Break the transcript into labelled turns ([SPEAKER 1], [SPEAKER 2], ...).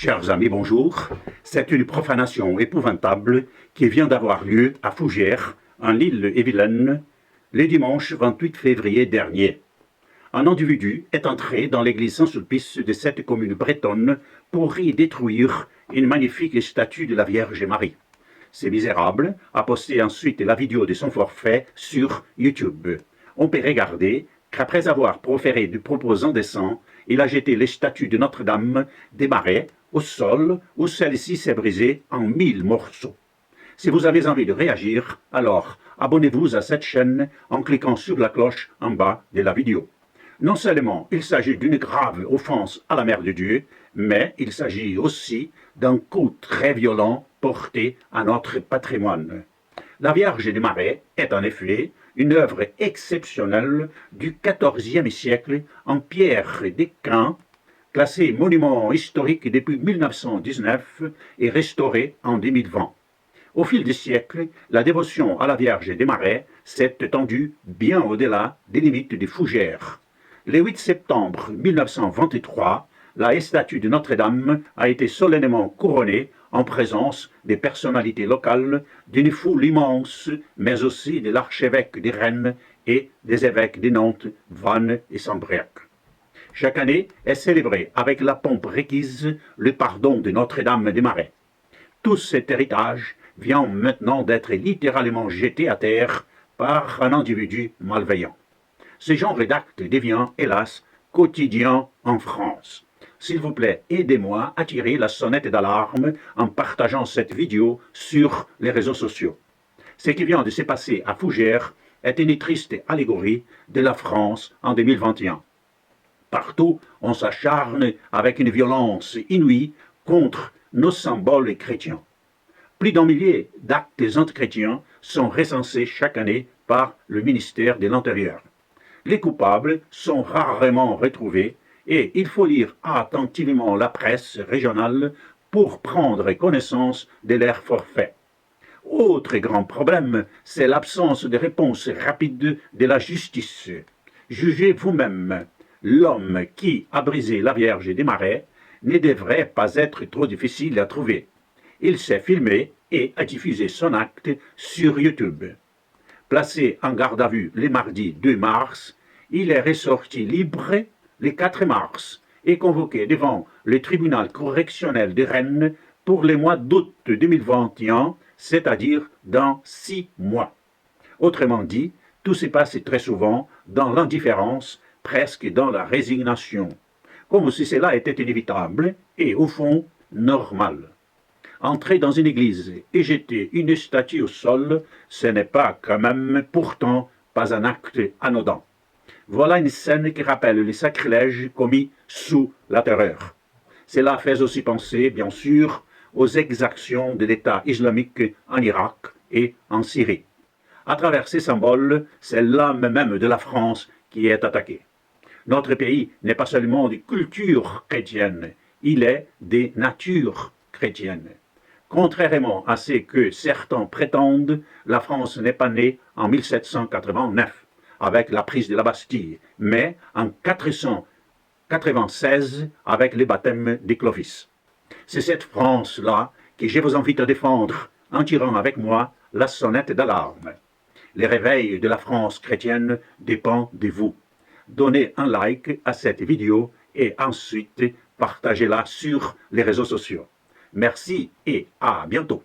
[SPEAKER 1] Chers amis, bonjour. C'est une profanation épouvantable qui vient d'avoir lieu à Fougères, en Ille-et-Vilaine, le dimanche 28 février dernier. Un individu est entré dans l'église Saint-Sulpice de cette commune bretonne pour y détruire une magnifique statue de la Vierge Marie. Ce misérable a posté ensuite la vidéo de son forfait sur YouTube. On peut regarder qu'après avoir proféré du propos indécent, il a jeté les statues de Notre-Dame des Marais au sol où celle-ci s'est brisée en 1000 morceaux. Si vous avez envie de réagir, alors abonnez-vous à cette chaîne en cliquant sur la cloche en bas de la vidéo. Non seulement il s'agit d'une grave offense à la Mère de Dieu, mais il s'agit aussi d'un coup très violent porté à notre patrimoine. La Vierge des Marais est en effet une œuvre exceptionnelle du XIVe siècle en pierre d'Équin, classée monument historique depuis 1919 et restaurée en 2020. Au fil des siècles, la dévotion à la Vierge des Marais s'est étendue bien au-delà des limites des Fougères. Le 8 septembre 1923, la statue de Notre-Dame a été solennellement couronnée en présence des personnalités locales, d'une foule immense, mais aussi de l'archevêque de Rennes et des évêques de Nantes, Vannes et Sambriac. Chaque année est célébré avec la pompe requise le pardon de Notre-Dame des Marais. Tout cet héritage vient maintenant d'être littéralement jeté à terre par un individu malveillant. Ce genre d'acte devient, hélas, quotidien en France. S'il vous plaît, aidez-moi à tirer la sonnette d'alarme en partageant cette vidéo sur les réseaux sociaux. Ce qui vient de se passer à Fougères est une triste allégorie de la France en 2021. Partout, on s'acharne avec une violence inouïe contre nos symboles chrétiens. Plus d'un millier d'actes antichrétiens sont recensés chaque année par le ministère de l'Intérieur. Les coupables sont rarement retrouvés et il faut lire attentivement la presse régionale pour prendre connaissance de leurs forfaits. Autre grand problème, c'est l'absence de réponse rapide de la justice. Jugez vous-même, l'homme qui a brisé la Vierge des Marais ne devrait pas être trop difficile à trouver. Il s'est filmé et a diffusé son acte sur YouTube. Placé en garde à vue le mardi 2 mars, il est ressorti libre le 4 mars et convoqué devant le tribunal correctionnel de Rennes pour le mois d'août 2021, c'est-à-dire dans 6 mois. Autrement dit, tout se passe très souvent dans l'indifférence, presque dans la résignation, comme si cela était inévitable et, au fond, normal. Entrer dans une église et jeter une statue au sol, ce n'est pas quand même pourtant pas un acte anodin. Voilà une scène qui rappelle les sacrilèges commis sous la terreur. Cela fait aussi penser, bien sûr, aux exactions de l'État islamique en Irak et en Syrie. À travers ces symboles, c'est l'âme même de la France qui est attaquée. Notre pays n'est pas seulement de culture chrétienne, il est des natures chrétiennes. Contrairement à ce que certains prétendent, la France n'est pas née en 1789 avec la prise de la Bastille, mais en 496 avec le baptême de Clovis. C'est cette France-là que je vous invite à défendre en tirant avec moi la sonnette d'alarme. Le réveil de la France chrétienne dépend de vous. Donnez un like à cette vidéo et ensuite partagez-la sur les réseaux sociaux. Merci et à bientôt.